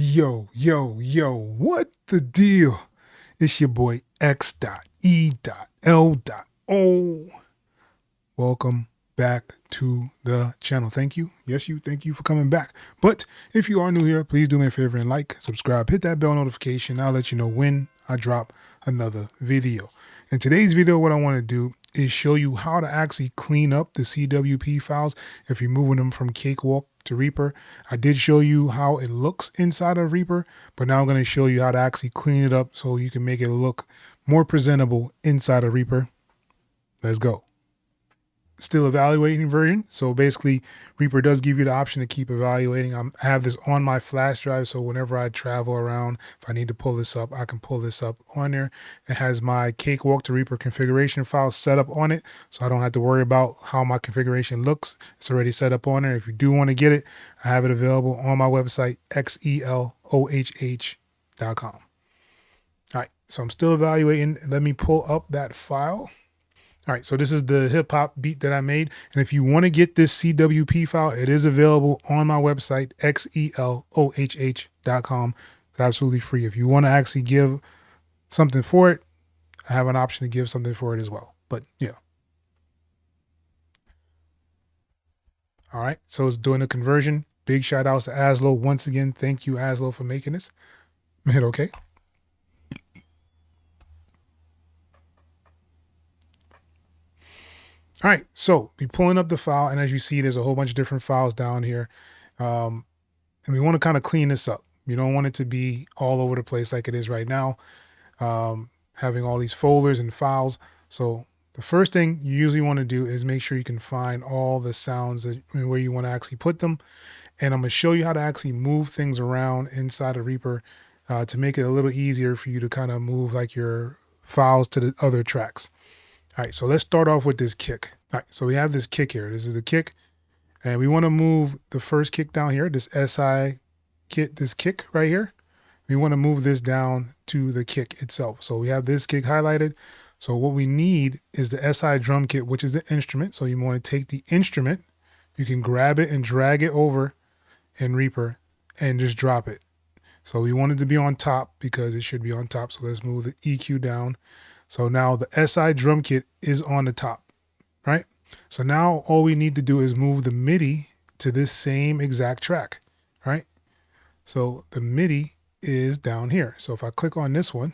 Yo, what the deal? It's your boy X.E.L.O. Welcome back to the channel. Thank you. Yes, thank you for coming back. But if you are new here, please do me a favor and like, subscribe, hit that bell notification. I'll let you know when I drop another video. In today's video, what I want to do is show you how to actually clean up the CWP files if you're moving them from Cakewalk to Reaper. I did show you how it looks inside of Reaper, but now I'm going to show you how to actually clean it up so you can make it look more presentable inside of Reaper. Let's go. Still evaluating version. So basically Reaper does give you the option to keep evaluating. I have this on my flash drive, so whenever I travel around, if I need to pull this up, I can pull this up on there. It has my Cakewalk to Reaper configuration file set up on it, so I don't have to worry about how my configuration looks. It's already set up on there. If you do want to get it, I have it available on my website, xelohh.com. All right, so I'm still evaluating. Let me pull up that file. All right, so this is the hip hop beat that I made. And if you want to get this CWP file, it is available on my website, xelohh.com. It's absolutely free. If you want to actually give something for it, I have an option to give something for it as well. But yeah. All right, so it's doing a conversion. Big shout outs to Aslo. Once again, thank you, Aslo, for making this. Hit okay. All right, so we're pulling up the file, and as you see, there's a whole bunch of different files down here. And we want to kind of clean this up. You don't want it to be all over the place like it is right now, having all these folders and files. So the first thing you usually want to do is make sure you can find all the sounds where you want to actually put them. And I'm going to show you how to actually move things around inside of Reaper to make it a little easier for you to kind of move like your files to the other tracks. All right, so let's start off with this kick. All right, so we have this kick here. This is the kick. And we want to move the first kick down here, this SI kit, this kick right here. We want to move this down to the kick itself. So we have this kick highlighted. So what we need is the SI drum kit, which is the instrument. So you want to take the instrument, you can grab it and drag it over in Reaper and just drop it. So we want it to be on top because it should be on top. So let's move the EQ down. So now the SI drum kit is on the top, right? So now all we need to do is move the MIDI to this same exact track, right? So the MIDI is down here. So if I click on this one,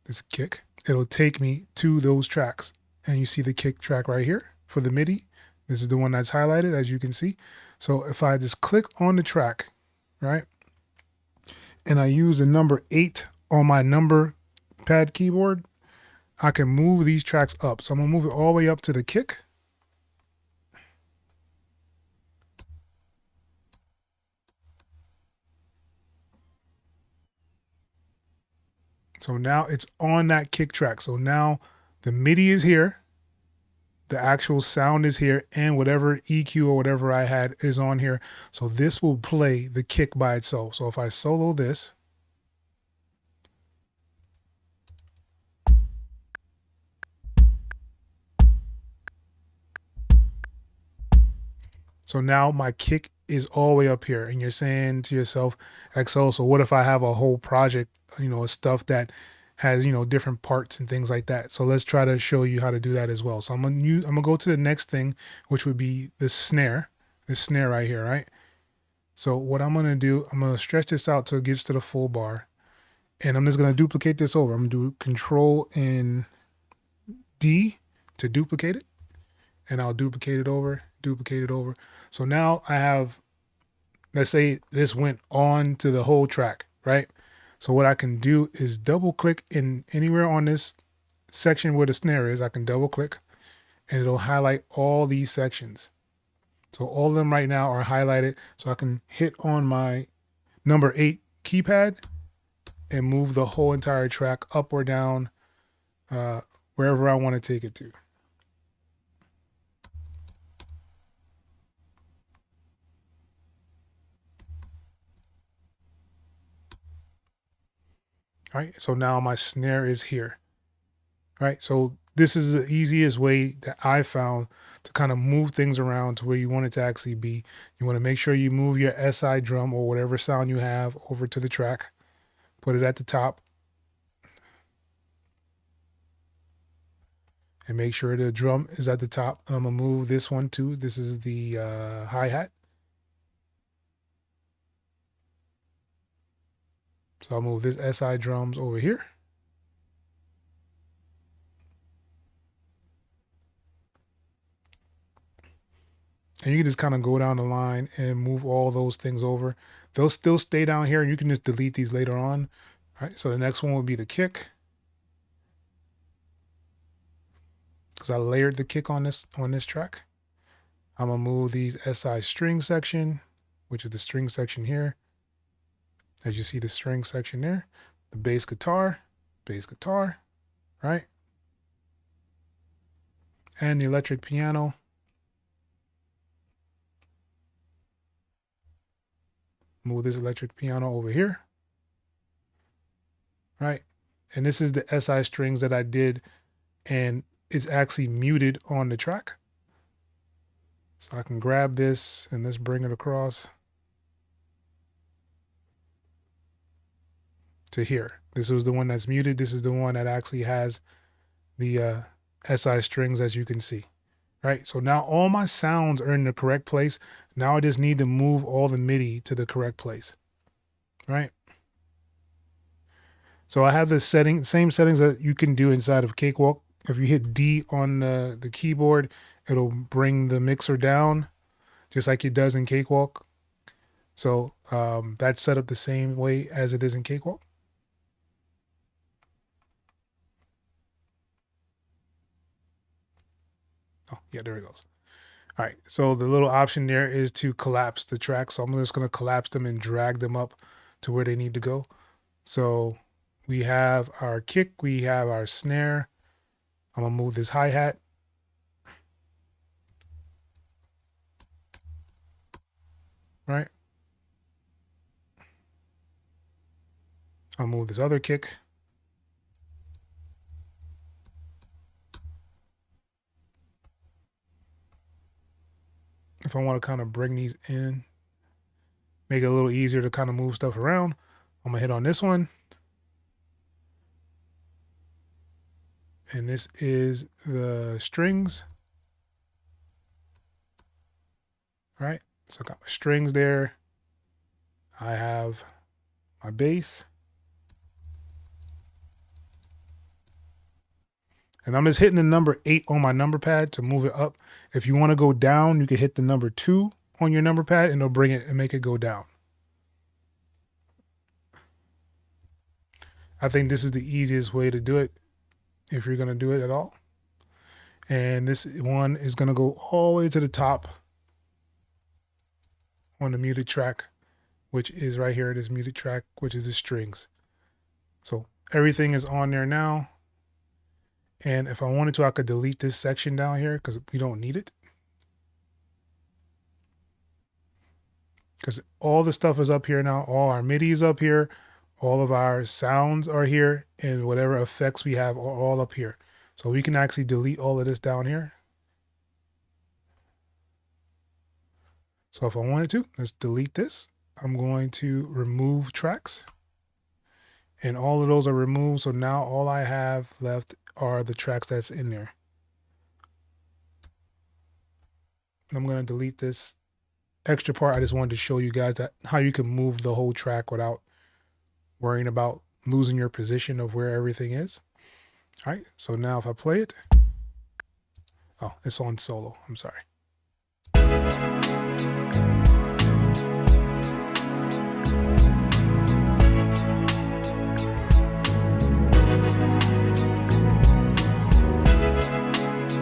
this kick, it'll take me to those tracks. And you see the kick track right here for the MIDI. This is the one that's highlighted, as you can see. So if I just click on the track, right? And I use the number 8 on my number pad keyboard, I can move these tracks up. So I'm gonna move it all the way up to the kick. So now it's on that kick track. So now the MIDI is here, the actual sound is here, and whatever EQ or whatever I had is on here. So this will play the kick by itself. So if I solo this, so now my kick is all the way up here, and you're saying to yourself, X.E.L, so what if I have a whole project, stuff that has, different parts and things like that. So let's try to show you how to do that as well. So I'm gonna go to the next thing, which would be this snare right here, right? So what I'm gonna do, I'm gonna stretch this out till it gets to the full bar, and I'm just gonna duplicate this over. I'm gonna do Control and D to duplicate it, and I'll duplicate it over. So now I have, let's say this went on to the whole track, right? So what I can do is double click in anywhere on this section where the snare is. I can double click and it'll highlight all these sections. So all of them right now are highlighted. So I can hit on my number 8 keypad and move the whole entire track up or down, wherever I want to take it to. All right, so now my snare is here. All right, so this is the easiest way that I found to kind of move things around to where you want it to actually be. You want to make sure you move your SI drum or whatever sound you have over to the track. Put it at the top. And make sure the drum is at the top. I'm going to move this one too. This is the hi-hat. So I'll move this SI drums over here. And you can just kind of go down the line and move all those things over. They'll still stay down here, and you can just delete these later on. All right, so the next one will be the kick. Because I layered the kick on this track. I'm gonna move these SI string section, which is the string section here. As you see the string section there, the bass guitar, right? And the electric piano. Move this electric piano over here, right? And this is the SI strings that I did, and it's actually muted on the track. So I can grab this and let's bring it across to here. This was the one that's muted. This is the one that actually has the SI strings, as you can see, right? So now all my sounds are in the correct place. Now I just need to move all the MIDI to the correct place, right? So I have the same settings that you can do inside of Cakewalk. If you hit D on the keyboard, it'll bring the mixer down just like it does in Cakewalk. So that's set up the same way as it is in Cakewalk. Oh, yeah, there it goes. All right, so the little option there is to collapse the track. So I'm just going to collapse them and drag them up to where they need to go. So we have our kick, we have our snare. I'm going to move this hi-hat. Right? I'll move this other kick. If I want to kind of bring these in, make it a little easier to kind of move stuff around, I'm going to hit on this one. And this is the strings. All right, so I got my strings there. I have my bass. And I'm just hitting the number 8 on my number pad to move it up. If you want to go down, you can hit the number 2 on your number pad and it'll bring it and make it go down. I think this is the easiest way to do it if you're going to do it at all. And this one is going to go all the way to the top on the muted track, which is right here, this muted track, which is the strings. So everything is on there now. And if I wanted to, I could delete this section down here because we don't need it. Because all the stuff is up here now. All our MIDI is up here. All of our sounds are here. And whatever effects we have are all up here. So we can actually delete all of this down here. So if I wanted to, let's delete this. I'm going to remove tracks. And all of those are removed. So now all I have left are the tracks that's in there. I'm going to delete this extra part. I just wanted to show you guys that how you can move the whole track without worrying about losing your position of where everything is. All right, so now if I play it, oh, it's on solo, I'm sorry.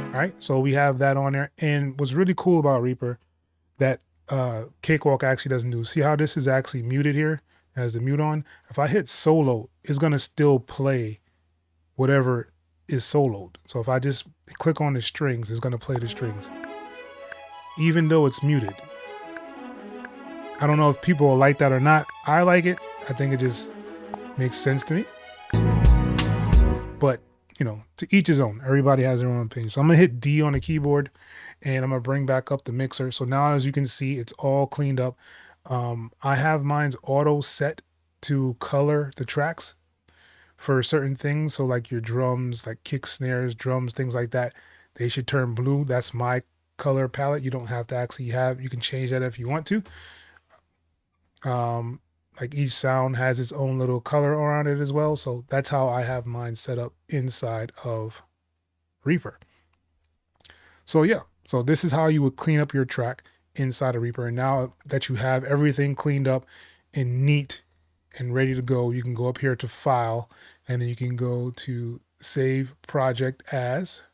All right, so we have that on there. And what's really cool about Reaper that Cakewalk actually doesn't do, see how this is actually muted here, has the mute on. If I hit solo, it's gonna still play whatever is soloed. So if I just click on the strings, it's gonna play the strings, even though it's muted. I don't know if people will like that or not. I like it. I think it just makes sense to me. But you know, to each his own. Everybody has their own opinion. So I'm gonna hit D on the keyboard, and I'm gonna bring back up the mixer. So now, as you can see, it's all cleaned up. I have mine's auto set to color the tracks for certain things. So like your drums, like kick, snares, drums, things like that, they should turn blue. That's my color palette. You don't have to actually you can change that if you want to. Like each sound has its own little color around it as well. So that's how I have mine set up inside of Reaper. So yeah, so this is how you would clean up your track inside of Reaper. And now that you have everything cleaned up and neat and ready to go, you can go up here to File, and then you can go to Save Project As,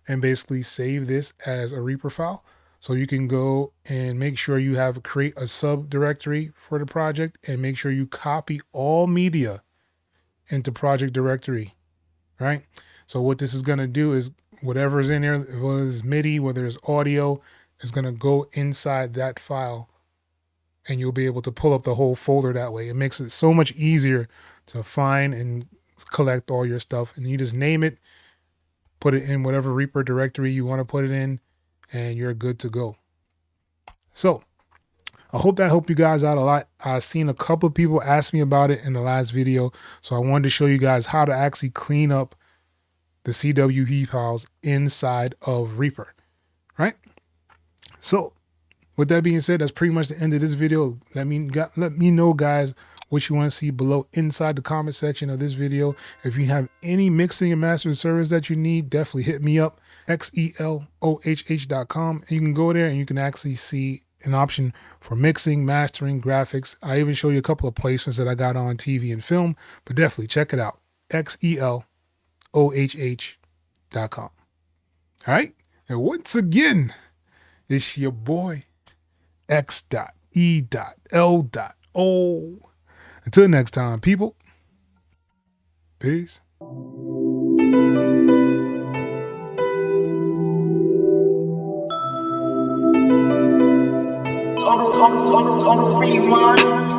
and basically save this as a Reaper file. So you can go and make sure you have create a subdirectory for the project, and make sure you copy all media into project directory, right? So what this is going to do is whatever is in there, whether it's MIDI, whether it's audio, is going to go inside that file, and you'll be able to pull up the whole folder that way. It makes it so much easier to find and collect all your stuff, and you just name it, put it in whatever Reaper directory you want to put it in, and you're good to go. So I hope that helped you guys out a lot. I've seen a couple of people ask me about it in the last video, so I wanted to show you guys how to actually clean up the CWP files inside of Reaper, right? So with that being said, that's pretty much the end of this video. Let me know, guys, what you want to see below inside the comment section of this video. If you have any mixing and mastering service that you need, definitely hit me up, xelohh.com, and you can go there and you can actually see an option for mixing, mastering, graphics. I even show you a couple of placements that I got on TV and film, but definitely check it out, xelohh.com. All right, and once again, it's your boy X.E.L.O. Until next time, people. Peace. AutoRewind.